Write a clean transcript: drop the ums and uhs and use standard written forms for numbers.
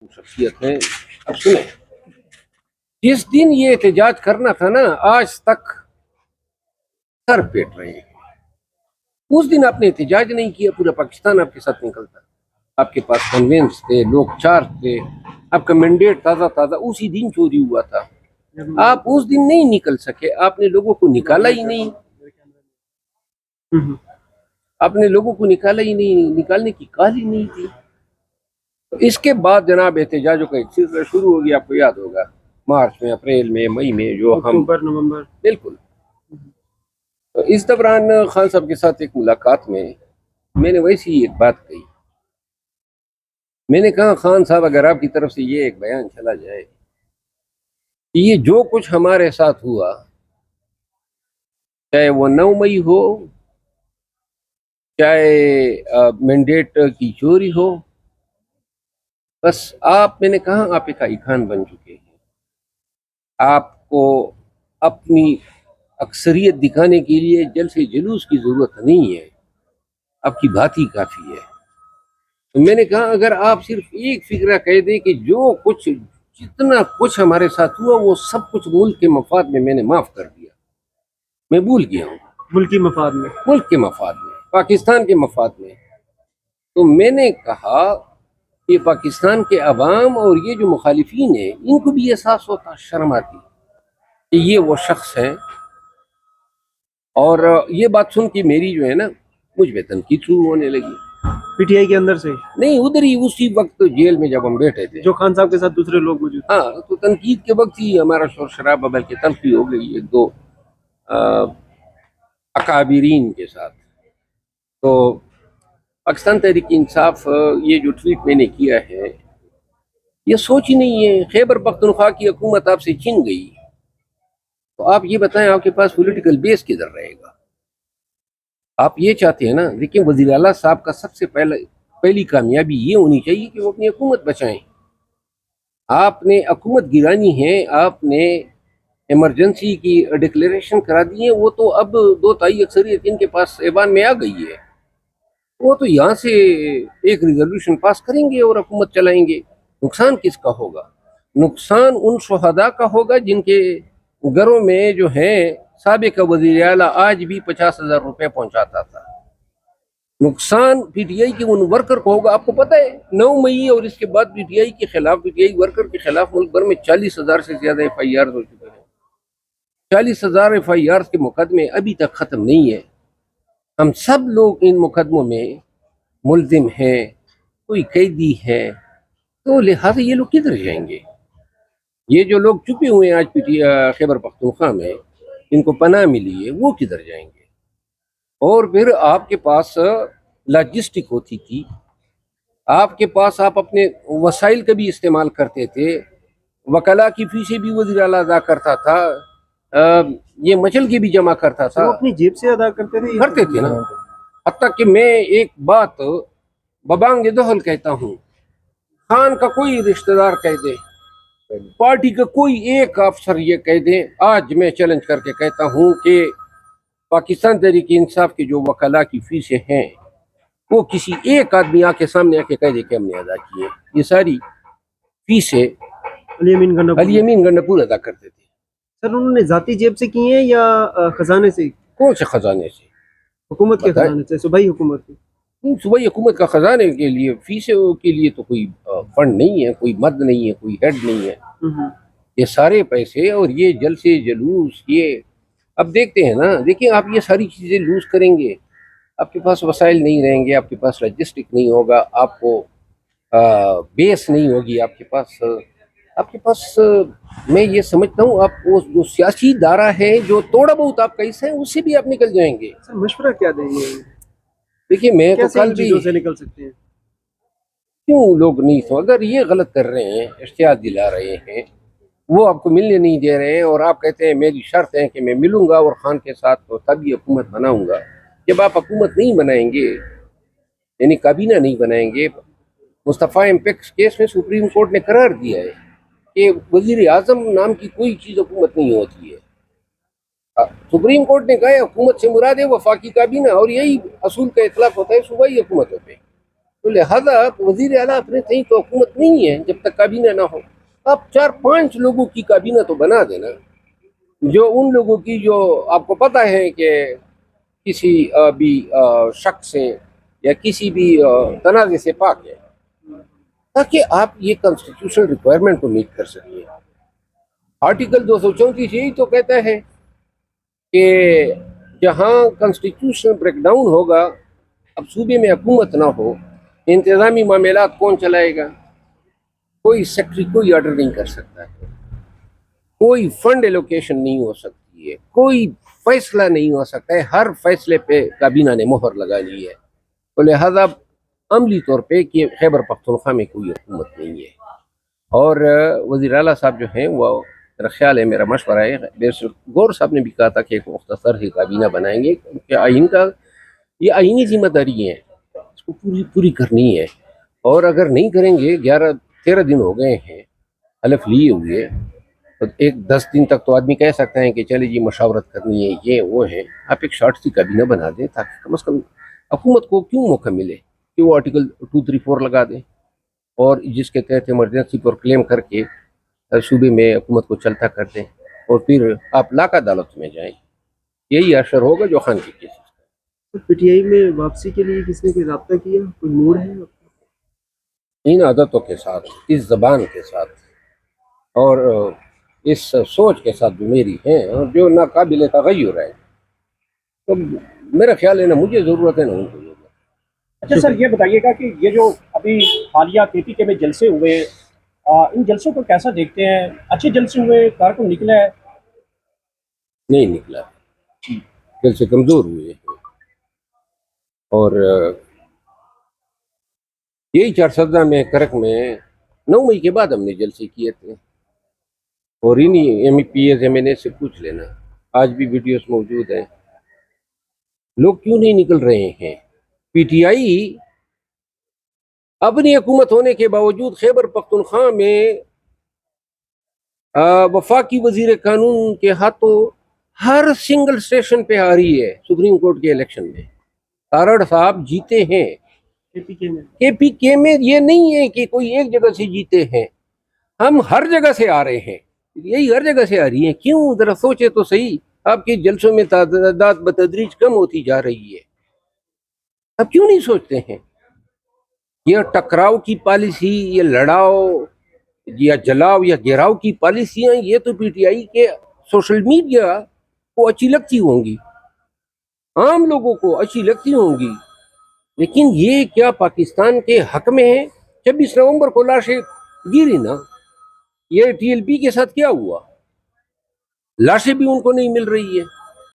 شخصیت ہیں. اب سنیں، جس دن یہ احتجاج کرنا تھا نا، آج تک سر پیٹ رہے ہیں. اس دن آپ نے احتجاج نہیں کیا، پورا پاکستان آپ کے ساتھ نکلتا. آپ کے پاس کنوینس تھے، لوگ چارج تھے، آپ کا مینڈیٹ تازہ تازہ اسی دن چوری ہوا تھا. آپ اس دن نہیں نکل سکے، آپ نے لوگوں کو نکالا ہی نہیں. آپ نے لوگوں کو نکالا ہی نہیں، نکالنے کی کال ہی نہیں تھی. اس کے بعد جناب احتجاجوں کا ایک سلسلہ شروع ہو گیا. آپ کو یاد ہوگا مارچ میں، اپریل میں، مئی میں، جو ہم اکتوبر، نومبر. بالکل. تو اس دوران خان صاحب کے ساتھ ایک ملاقات میں نے ویسی ایک بات کہی. میں نے کہا خان صاحب، اگر آپ کی طرف سے یہ ایک بیان چلا جائے کہ یہ جو کچھ ہمارے ساتھ ہوا، چاہے وہ 9 مئی ہو، چاہے مینڈیٹ کی چوری ہو، بس میں نے کہا آپ ایک آئی خان بن چکے ہیں. آپ کو اپنی اکثریت دکھانے کے لیے جلسے جلوس کی ضرورت نہیں ہے، آپ کی بات ہی کافی ہے. تو میں نے کہا اگر آپ صرف ایک فکرہ کہہ دیں کہ جو کچھ جتنا کچھ ہمارے ساتھ ہوا وہ سب کچھ ملک کے مفاد میں نے معاف کر دیا، میں بھول گیا ہوں. ملکی مفاد میں، ملک کے مفاد میں، پاکستان کے مفاد میں. تو میں نے کہا کہ پاکستان کے عوام اور یہ جو مخالفین ہیں ان کو بھی احساس ہوتا، شرم آتی کہ یہ وہ شخص ہیں. اور یہ بات سن کے میری جو ہے نا، مجھ پہ تنقید شروع ہونے لگی. پی ٹی آئی کے اندر سے نہیں، ادھر ہی اسی وقت جیل میں جب ہم بیٹھے تھے، جو خان صاحب کے ساتھ دوسرے لوگ موجود تھے. ہاں، تو تنقید کے وقت ہی ہمارا شور شرابہ بلکہ تلخی ہو گئی ایک دو اکابرین کے ساتھ. تو پاکستان تحریک انصاف یہ جو ٹویٹ میں نے کیا ہے، یہ سوچ ہی نہیں ہے. خیبر پختونخوا کی حکومت آپ سے چھن گئی، تو آپ یہ بتائیں آپ کے پاس پولیٹیکل بیس کدھر رہے گا؟ آپ یہ چاہتے ہیں نا. دیکھیں، وزیر اعلیٰ صاحب کا سب سے پہلی کامیابی یہ ہونی چاہیے کہ وہ اپنی حکومت بچائیں. آپ نے حکومت گرانی ہے، آپ نے ایمرجنسی کی ڈکلیریشن کرا دی ہے، وہ تو اب 2/3 اکثریت ان کے پاس ایوان میں آ گئی ہے. وہ تو یہاں سے ایک ریزولوشن پاس کریں گے اور حکومت چلائیں گے. نقصان کس کا ہوگا؟ نقصان ان شہداء کا ہوگا جن کے گھروں میں جو ہیں سابق وزیر اعلیٰ آج بھی 50,000 روپے پہنچاتا تھا. نقصان پی ٹی آئی کے ان ورکر کو ہوگا. آپ کو پتہ ہے 9 مئی اور اس کے بعد پی ٹی آئی کے خلاف، پی ٹی آئی ورکر کے خلاف ملک بھر میں 40,000 سے زیادہ ایف آئی آر ہو چکے ہیں. 40,000 ایف آئی آر کے مقدمے ابھی تک ختم نہیں ہے. ہم سب لوگ ان مقدموں میں ملزم ہیں، کوئی قیدی ہے. تو لہٰذا یہ لوگ کدھر جائیں گے؟ یہ جو لوگ چھپے ہوئے ہیں آج خیبر پختونخوا میں، ان کو پناہ ملی ہے، وہ کدھر جائیں گے؟ اور پھر آپ کے پاس لاجسٹک ہوتی تھی، آپ کے پاس آپ اپنے وسائل کا بھی استعمال کرتے تھے. وکلاء کی فیسیں بھی وزیر اعلیٰ ادا کرتا تھا، یہ مچل کے بھی جمع کرتا تھا. وہ اپنی جیب سے ادا کرتے تھے نا. حتیٰ کہ میں ایک بات ببانگ دہل کہتا ہوں، خان کا کوئی رشتہ دار کہہ دے، پارٹی کا کوئی ایک افسر یہ کہہ دے، آج میں چیلنج کر کے کہتا ہوں کہ پاکستان تحریک انصاف کی جو وکلاء کی فیسیں ہیں وہ کسی ایک آدمی آ کے سامنے آ کے کہہ دے کہ ہم نے ادا کی ہے. یہ ساری فیسیں علی امین گنڈپور ادا کرتے تھے. سر انہوں نے ذاتی جیب سے کی ہیں یا خزانے سے؟ کون سے خزانے سے؟ حکومت کے خزانے سے، صوبائی حکومت کے. صوبائی حکومت کا خزانے کے لیے فیسیں کے لیے تو کوئی فنڈ نہیں ہے، کوئی مد نہیں ہے، کوئی ہیڈ نہیں ہے. یہ سارے پیسے اور یہ جلسے جلوس، یہ اب دیکھتے ہیں نا. دیکھیں، آپ یہ ساری چیزیں لوز کریں گے، آپ کے پاس وسائل نہیں رہیں گے، آپ کے پاس لاجسٹک نہیں ہوگا، آپ کو بیس نہیں ہوگی آپ کے پاس میں یہ سمجھتا ہوں آپ وہ جو سیاسی دائرہ ہے جو تھوڑا بہت آپ کا حصہ ہے اس سے بھی آپ نکل جائیں گے. سر مشورہ کیا دیں گے؟ دیکھیے، میں تو کل بھی چیزوں سے نکل سکتے ہیں. کیوں لوگ نہیں سو اگر یہ غلط کر رہے ہیں، اشتہار دلا رہے ہیں، وہ آپ کو ملنے نہیں دے رہے ہیں، اور آپ کہتے ہیں میری شرط ہے کہ میں ملوں گا اور خان کے ساتھ تو تبھی حکومت بناؤں گا. جب آپ حکومت نہیں بنائیں گے، یعنی کابینہ نہیں بنائیں گے، مصطفیٰ امپیکس کیس میں سپریم کورٹ نے قرار دیا ہے کہ وزیر اعظم نام کی کوئی چیز حکومت نہیں ہوتی ہے. سپریم کورٹ نے کہا ہے حکومت سے مراد ہے وفاقی کابینہ، اور یہی اصول کا اطلاق ہوتا ہے صوبائی حکومتوں پہ. تو لہذا وزیر اعلیٰ اپنے صحیح تو حکومت نہیں ہے جب تک کابینہ نہ ہو. آپ 4-5 لوگوں کی کابینہ تو بنا دینا، جو ان لوگوں کی جو آپ کو پتہ ہے کہ کسی بھی شک سے یا کسی بھی تنازع سے پاک ہے، تاکہ آپ یہ کانسٹیٹیوشنل ریکوائرمنٹ کو میٹ کر سکیں. آرٹیکل 234 یہی تو کہتا ہے کہ جہاں کانسٹیٹیوشنل بریک ڈاؤن ہوگا، اب صوبے میں حکومت نہ ہو، انتظامی معاملات کون چلائے گا؟ کوئی سیکٹری کوئی آرڈر نہیں کر سکتا ہے، کوئی فنڈ ایلوکیشن نہیں ہو سکتی ہے، کوئی فیصلہ نہیں ہو سکتا ہے. ہر فیصلے پہ کابینہ نے مہر لگا لی ہے. تو لہذا عملی طور پہ کہ خیبر پختونخوا میں کوئی حکومت نہیں ہے. اور وزیر اعلیٰ صاحب جو ہیں وہ، میرا خیال ہے، میرا مشورہ ہے، گور صاحب نے بھی کہا تھا کہ ایک مختصر ہی کابینہ بنائیں گے، کیونکہ آئین کا یہ آئینی ذمہ داری ہے، اس کو پوری کرنی ہے. اور اگر نہیں کریں گے، 13 دن ہو گئے ہیں حلف لیے ہوئے، تو 10 دن تک تو آدمی کہہ سکتا ہے کہ چلے جی مشاورت کرنی ہے، یہ وہ ہے. آپ ایک شارٹ سی کابینہ بنا دیں تاکہ کم از کم حکومت کو کیوں موقع ملے کہ وہ آرٹیکل 234 لگا دیں، اور جس کے تحت ایمرجنسی پر کلیم کر کے صوبے میں حکومت کو چلتا کر دیں، اور پھر آپ لاک عدالت میں جائیں. یہی اثر ہوگا جو خان کی کیس. پی ٹی آئی میں واپسی کے لیے کس نے کوئی رابطہ کیا، کوئی موڑ ہے؟ ان عادتوں کے ساتھ، اس زبان کے ساتھ، اور اس سوچ کے ساتھ جو میری ہیں اور جو ناقابل تغیر ہے، تو میرا خیال ہے نہ مجھے ضرورت ہے نہ ان کو ضرورت ہے. اچھا سر، یہ بتائیے گا کہ یہ جو ابھی حالیہ کے پی میں جلسے ہوئے، ان جلسوں کو کیسا دیکھتے ہیں؟ اچھے جلسے ہوئے، کارکن نکلا ہے؟ نہیں نکلا، دل سے کمزور ہوئے ہیں. اور یہی 417 میں کرک میں 9 مئی کے بعد ہم نے جلسے کیے تھے، اور انہیں MPAs M N A سے پوچھ لینا، آج بھی ویڈیوز موجود ہیں. لوگ کیوں نہیں نکل رہے ہیں؟ پی ٹی آئی اپنی حکومت ہونے کے باوجود خیبر پختونخوا میں وفاقی وزیر قانون کے ہاتھوں ہر سنگل اسٹیشن پہ آ رہی ہے. سپریم کورٹ کے الیکشن میں تارڑ صاحب جیتے ہیں. کے پی کے میں یہ نہیں ہے کہ کوئی ایک جگہ سے جیتے ہیں، ہم ہر جگہ سے آ رہے ہیں. یہی ہر جگہ سے آ رہی ہیں. کیوں؟ ذرا سوچے تو صحیح. آپ کے جلسوں میں تعداد بتدریج کم ہوتی جا رہی ہے. اب کیوں نہیں سوچتے ہیں؟ یہ ٹکراؤ کی پالیسی، یہ لڑاؤ یا جلاؤ یا گراؤ کی پالیسیاں، یہ تو پی ٹی آئی کے سوشل میڈیا کو اچھی لگتی ہوں گی، عام لوگوں کو اچھی لگتی ہوں گی، لیکن یہ کیا پاکستان کے حق میں ہے؟ 26 نومبر کو لاشیں گری نا. یہ ٹی ایل پی کے ساتھ کیا ہوا؟ لاشیں بھی ان کو نہیں مل رہی ہے.